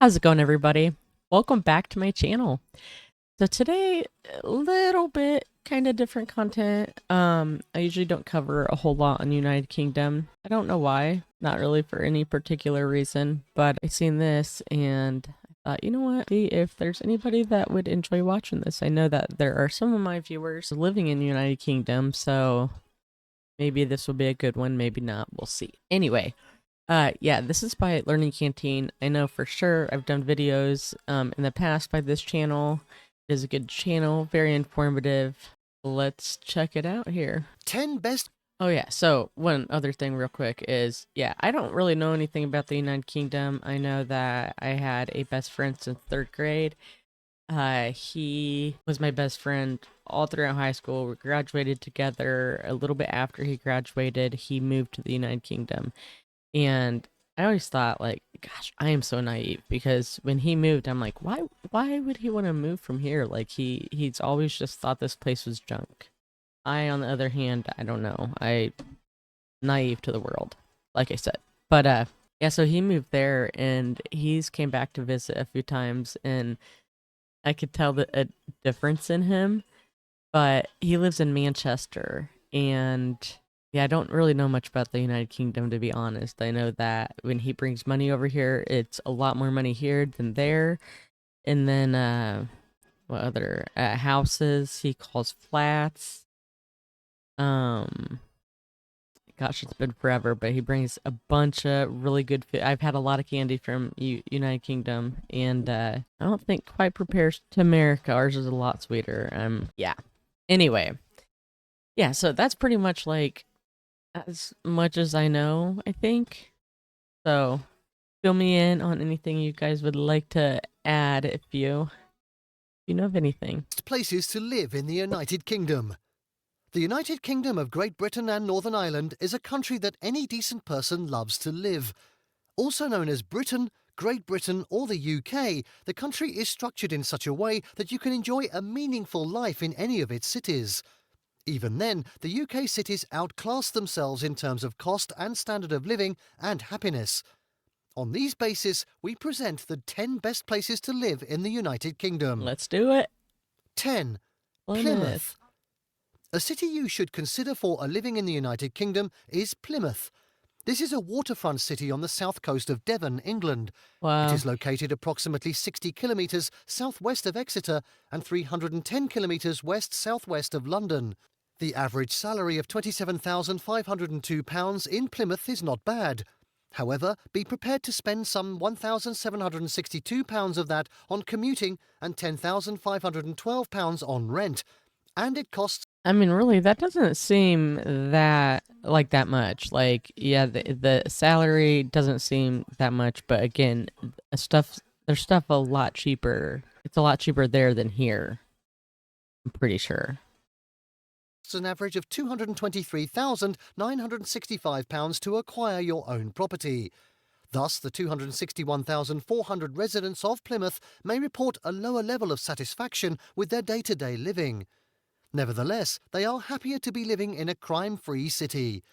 How's it going, everybody? Welcome back to my channel. So today, a little bit kind of different content. I usually don't cover a whole lot on United Kingdom. I don't know why, not really for any particular reason, but I seen this and I thought, you know what, see if there's anybody that would enjoy watching this. I know that there are some of my viewers living in the United Kingdom, so maybe this will be a good one, maybe not, we'll see. Anyway, yeah, this is by Learning Canteen. I know for sure I've done videos in the past by this channel. It is a good channel, very informative. Let's check it out here. 10 best. Oh yeah, so one other thing real quick is, yeah, I don't really know anything about the United Kingdom. I know that I had a best friend since 3rd grade. He was my best friend all throughout high school. We graduated together. A little bit after he graduated, he moved to the United Kingdom. And I always thought, like, gosh, I am so naive because when he moved, I'm like, why would he want to move from here? Like, he's always just thought this place was junk. I, on the other hand, I don't know. I naive to the world, like I said. But yeah, so he moved there and he's came back to visit a few times, and I could tell a difference in him. But he lives in Manchester, and yeah, I don't really know much about the United Kingdom, to be honest. I know that when he brings money over here, it's a lot more money here than there. And then, what other houses he calls flats. Gosh, it's been forever, but he brings a bunch of really good food. I've had a lot of candy from United Kingdom, and I don't think quite prepares to America. Ours is a lot sweeter. Yeah. Anyway, yeah, so that's pretty much like as much as I know, I think. So fill me in on anything you guys would like to add if you know of anything. Places to live in the United Kingdom. The United Kingdom of Great Britain and Northern Ireland is a country that any decent person loves to live. Also known as Britain, Great Britain or the UK, the country is structured in such a way that you can enjoy a meaningful life in any of its cities. Even then, the UK cities outclass themselves in terms of cost and standard of living and happiness. On these bases, we present the 10 best places to live in the United Kingdom. Let's do it. 10. Plymouth. A city you should consider for a living in the United Kingdom is Plymouth. This is a waterfront city on the south coast of Devon, England. Wow. It is located approximately 60 kilometres southwest of Exeter and 310 kilometres west-southwest of London. The average salary of £27,502 in Plymouth is not bad. However, be prepared to spend some £1,762 of that on commuting and £10,512 on rent. And it costs... I mean, really, that doesn't seem that much. Like, yeah, the salary doesn't seem that much, but again, there's stuff a lot cheaper. It's a lot cheaper there than here, I'm pretty sure. It's an average of £223,965 to acquire your own property. Thus, the 261,400 residents of Plymouth may report a lower level of satisfaction with their day-to-day living. Nevertheless, they are happier to be living in a crime-free city.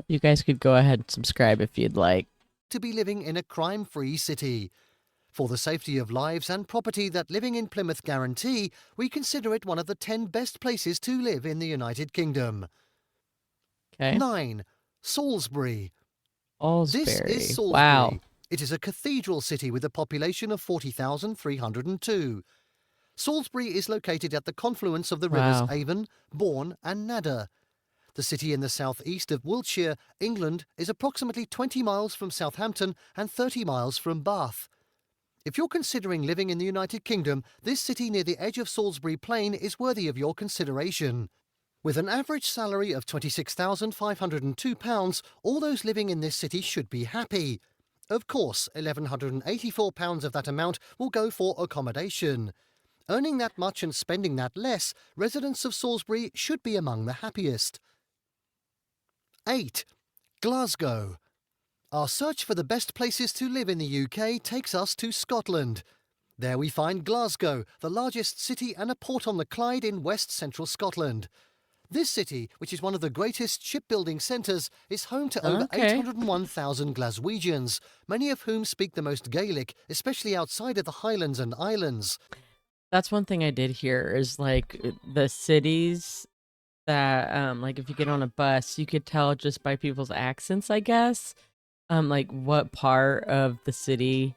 You guys could go ahead and subscribe if you'd like. To be living in a crime-free city. For the safety of lives and property that living in Plymouth guarantee, we consider it one of the 10 best places to live in the United Kingdom. Okay. 9. Salisbury. Salisbury. This is Salisbury. Wow. It is a cathedral city with a population of 40,302. Salisbury is located at the confluence of the rivers Avon, Bourne and Nadder. The city in the southeast of Wiltshire, England, is approximately 20 miles from Southampton and 30 miles from Bath. If you're considering living in the United Kingdom, this city near the edge of Salisbury Plain is worthy of your consideration. With an average salary of £26,502, all those living in this city should be happy. Of course, £1,184 of that amount will go for accommodation. Earning that much and spending that less, residents of Salisbury should be among the happiest. 8. Glasgow. Our search for the best places to live in the UK takes us to Scotland. There we find Glasgow, the largest city and a port on the Clyde in west-central Scotland. This city, which is one of the greatest shipbuilding centres, is home to over Okay. 801,000 Glaswegians, many of whom speak the most Gaelic, especially outside of the Highlands and Islands. That's one thing I did hear is like the cities that like if you get on a bus, you could tell just by people's accents, I guess, like what part of the city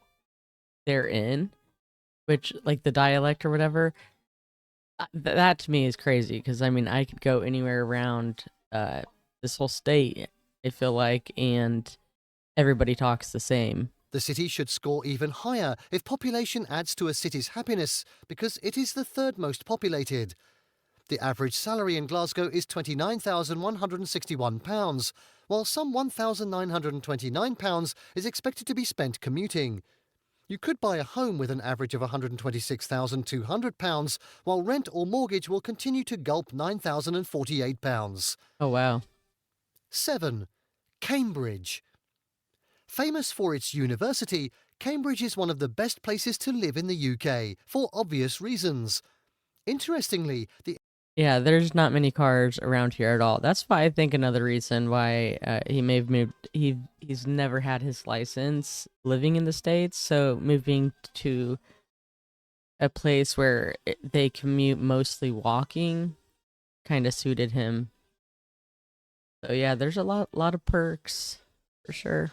they're in, which like the dialect or whatever. That to me is crazy because I mean I could go anywhere around this whole state, I feel like, and everybody talks the same. The city should score even higher if population adds to a city's happiness, because it is the third most populated. The average salary in Glasgow is £29,161, while some £1,929 is expected to be spent commuting. You could buy a home with an average of £126,200, while rent or mortgage will continue to gulp £9,048. Oh wow. 7. Cambridge. Famous for its university, Cambridge is one of the best places to live in the UK, for obvious reasons. Interestingly, the Yeah, there's not many cars around here at all. That's why I think another reason why he may have moved. He's never had his license living in the States, so moving to a place where they commute mostly walking kind of suited him. So yeah, there's a lot of perks for sure.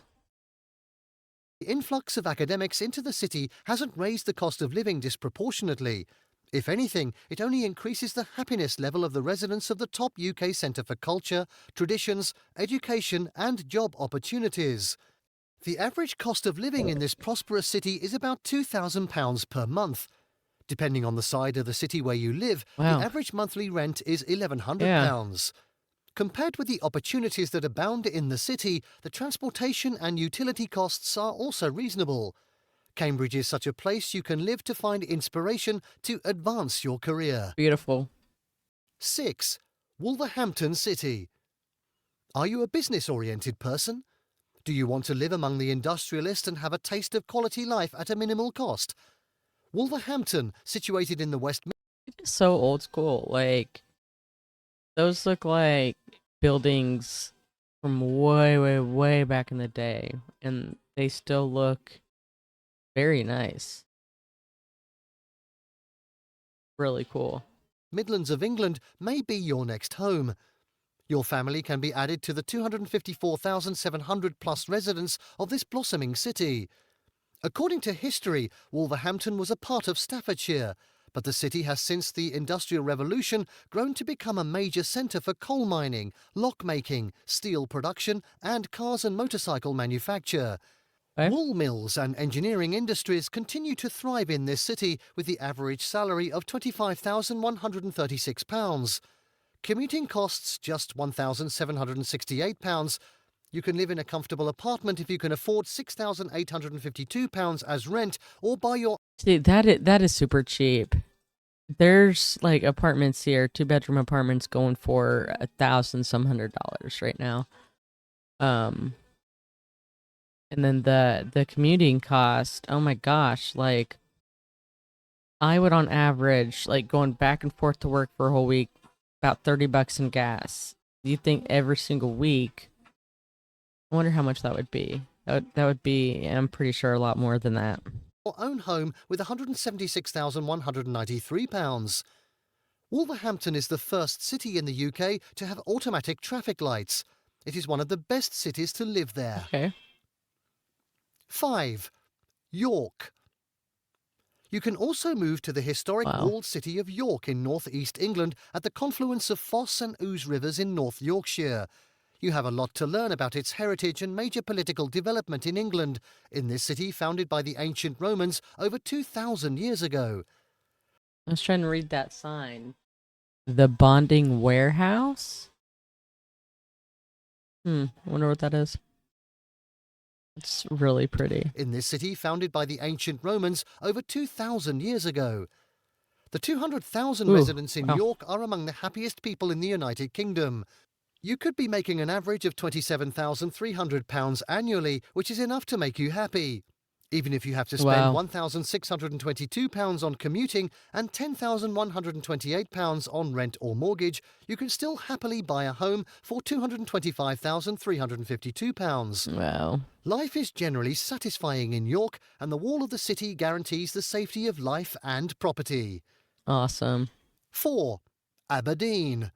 influx of academics into the city hasn't raised the cost of living disproportionately. If anything, it only increases the happiness level of the residents of the top UK centre for culture, traditions, education and job opportunities. The average cost of living in this prosperous city is about £2,000 per month. Depending on the side of the city where you live, the Wow. average monthly rent is Yeah. £1,100. Compared with the opportunities that abound in the city, the transportation and utility costs are also reasonable. Cambridge is such a place you can live to find inspiration to advance your career. Beautiful. 6. Wolverhampton City. Are you a business-oriented person? Do you want to live among the industrialists and have a taste of quality life at a minimal cost? Wolverhampton, situated in the West So old school. Like those look like buildings from way back in the day, and they still look very nice. Really cool. Midlands of England may be your next home. Your family can be added to the 254,700 plus residents of this blossoming city. According to history, Wolverhampton was a part of Staffordshire, but the city has since the Industrial Revolution grown to become a major centre for coal mining, lock-making, steel production and cars and motorcycle manufacture. Okay. Wool mills and engineering industries continue to thrive in this city with the average salary of £25,136. Commuting costs just £1,768. You can live in a comfortable apartment if you can afford £6,852 as rent or buy your See, that is super cheap. There's like apartments here, 2-bedroom apartments going for $1,000 right now. And then the commuting cost, oh my gosh, like I would on average, like going back and forth to work for a whole week, about $30 in gas. You think every single week? I wonder how much that would be. That would be, I'm pretty sure, a lot more than that. own home with £176,193. Wolverhampton is the first city in the UK to have automatic traffic lights. It is one of the best cities to live there. Okay. 5. York. You can also move to the historic Wow. walled city of York in north-east England at the confluence of Foss and Ouse rivers in North Yorkshire. You have a lot to learn about its heritage and major political development in England, in this city founded by the ancient Romans over 2,000 years ago. I was trying to read that sign. The Bonding Warehouse? I wonder what that is. It's really pretty. In this city founded by the ancient Romans over 2,000 years ago. The 200,000 residents in wow. York are among the happiest people in the United Kingdom. You could be making an average of £27,300 annually, which is enough to make you happy. Even if you have to spend Wow. £1,622 on commuting and £10,128 on rent or mortgage, you can still happily buy a home for £225,352. Wow. Life is generally satisfying in York, and the wall of the city guarantees the safety of life and property. Awesome. 4. Aberdeen.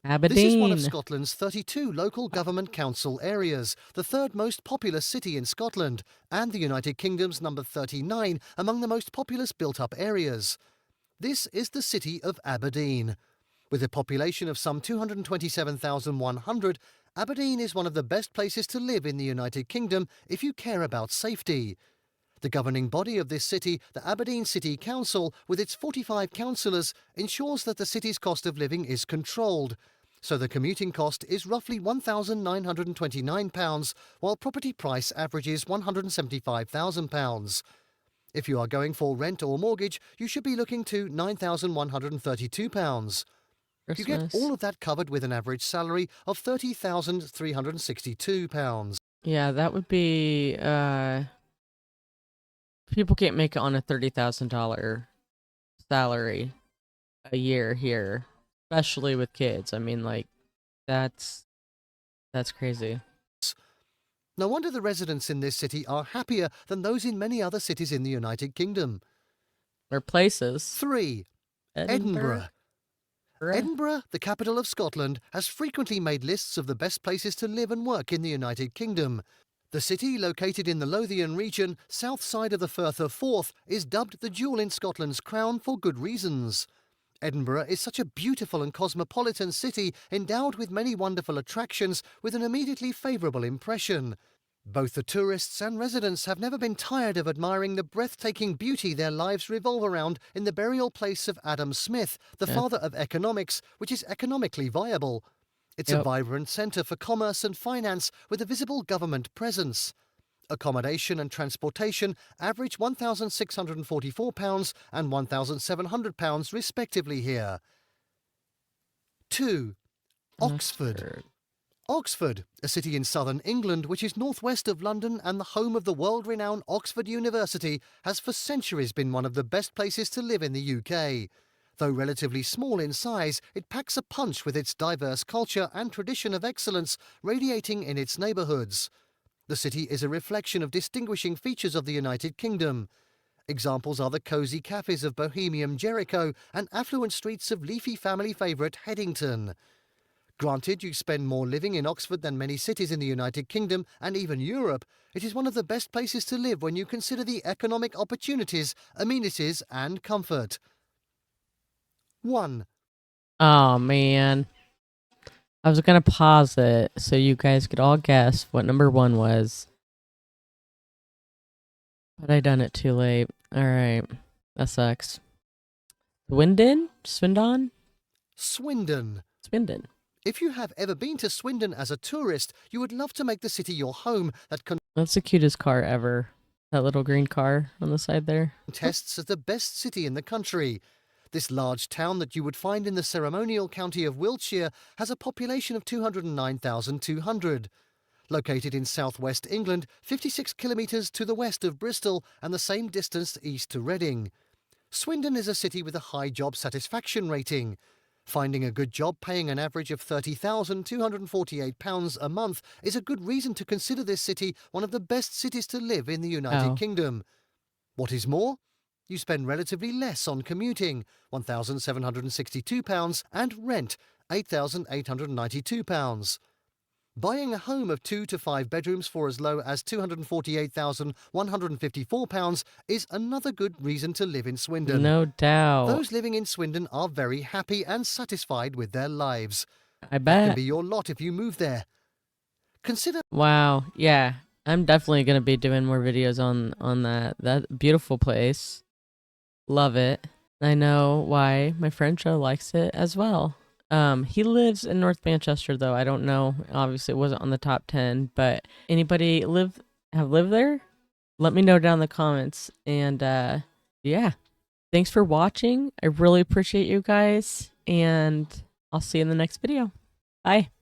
This is one of Aberdeen. Scotland's 32 local government council areas, the third most populous city in Scotland, and the United Kingdom's number 39 among the most populous built-up areas. This is the city of Aberdeen. With a population of some 227,100, Aberdeen is one of the best places to live in the United Kingdom if you care about safety. The governing body of this city, the Aberdeen City Council, with its 45 councillors, ensures that the city's cost of living is controlled. So the commuting cost is roughly £1,929, while property price averages £175,000. If you are going for rent or mortgage, you should be looking to £9,132. You get Christmas. all of that covered with an average salary of £30,362. Yeah, that would be people can't make it on a $30,000 salary a year here, especially with kids. I mean, like, that's crazy. No wonder the residents in this city are happier than those in many other cities in the United Kingdom. Or places. 3. Edinburgh. Edinburgh, the capital of Scotland, has frequently made lists of the best places to live and work in the United Kingdom. The city, located in the Lothian region, south side of the Firth of Forth, is dubbed the jewel in Scotland's crown for good reasons. Edinburgh is such a beautiful and cosmopolitan city, endowed with many wonderful attractions, with an immediately favourable impression. Both the tourists and residents have never been tired of admiring the breathtaking beauty their lives revolve around in the burial place of Adam Smith, the father of economics, which is economically viable. It's a vibrant centre for commerce and finance with a visible government presence. Accommodation and transportation average £1,644 and £1,700 respectively here. 2. Oxford. Oxford, a city in southern England which is northwest of London and the home of the world-renowned Oxford University, has for centuries been one of the best places to live in the UK. Though relatively small in size, it packs a punch with its diverse culture and tradition of excellence radiating in its neighbourhoods. The city is a reflection of distinguishing features of the United Kingdom. Examples are the cosy cafes of Bohemian Jericho and affluent streets of leafy family favourite Headington. Granted, you spend more living in Oxford than many cities in the United Kingdom and even Europe, it is one of the best places to live when you consider the economic opportunities, amenities and comfort. 1. Oh, man. I was going to pause it so you guys could all guess what number 1 was. But I done it too late. All right. That sucks. Swindon? Swindon? Swindon. Swindon. If you have ever been to Swindon as a tourist, you would love to make the city your home that That's the cutest car ever. That little green car on the side there. contests as the best city in the country. This large town that you would find in the ceremonial county of Wiltshire has a population of 209,200. Located in southwest England, 56 kilometres to the west of Bristol and the same distance east to Reading. Swindon is a city with a high job satisfaction rating. Finding a good job paying an average of £30,248 a month is a good reason to consider this city one of the best cities to live in the United Kingdom. What is more, you spend relatively less on commuting, £1,762, and rent, £8,892. Buying a home of 2 to 5 bedrooms for as low as £248,154 is another good reason to live in Swindon. No doubt. Those living in Swindon are very happy and satisfied with their lives. I That bet. can be your lot if you move there. Consider... Wow. Yeah. I'm definitely going to be doing more videos on that beautiful place. Love it. I know why my friend Joe likes it as well. He lives in North Manchester, though. I don't know. Obviously, it wasn't on the top 10, but anybody have lived there? Let me know down in the comments. And yeah, thanks for watching. I really appreciate you guys, and I'll see you in the next video. Bye.